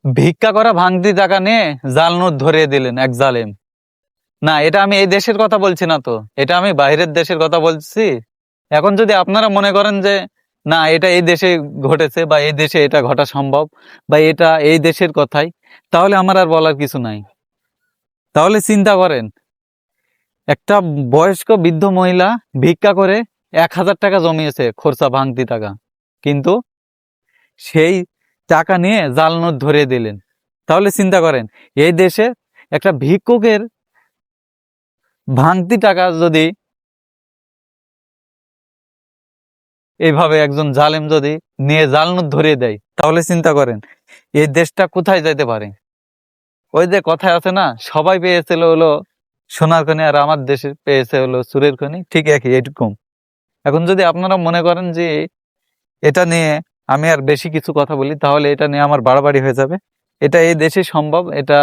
ভিক্ষা করা ভাঙতি টাকা নিয়ে জাল নোট ধরিয়ে দিলেন এক জালেম। না, এটা আমি এই দেশের কথা বলছি না, তো এটা আমি বাইরের দেশের কথা বলছি। এখন যদি আপনারা মনে করেন যে না, এটা এই দেশে ঘটেছে বা এই দেশে এটা ঘটা সম্ভব বা এটা এই দেশের কথাই, তাহলে আমার আর বলার কিছু নাই। তাহলে চিন্তা করেন, একটা বয়স্ক বৃদ্ধ মহিলা ভিক্ষা করে 1,000 টাকা জমিয়েছে, খরচা ভাঙতি টাকা, কিন্তু সেই টাকা নিয়ে জাল নোট ধরিয়ে দিলেন। তাহলে চিন্তা করেন, এই দেশে একটা ভিক্ষুকের ভাঙতি টাকা যদি এইভাবে একজন জালেম যদি নিয়ে জাল নোট ধরিয়ে দেয়, তাহলে চিন্তা করেন এই দেশটা কোথায় যেতে পারে। ওই যে কথায় আছে না, সবাই পেয়েছিল হলো সোনার খনি আর আমার দেশে পেয়েছে হলো চুরের খনি, ঠিক একই এরকম। এখন যদি আপনারা মনে করেন যে এটা নিয়ে আমি আর বেশি কিছু কথা বলি, তাহলে এটা নিয়ে আমার বাড়াবাড়ি হয়ে যাবে। এটা এই দেশে সম্ভব, এটা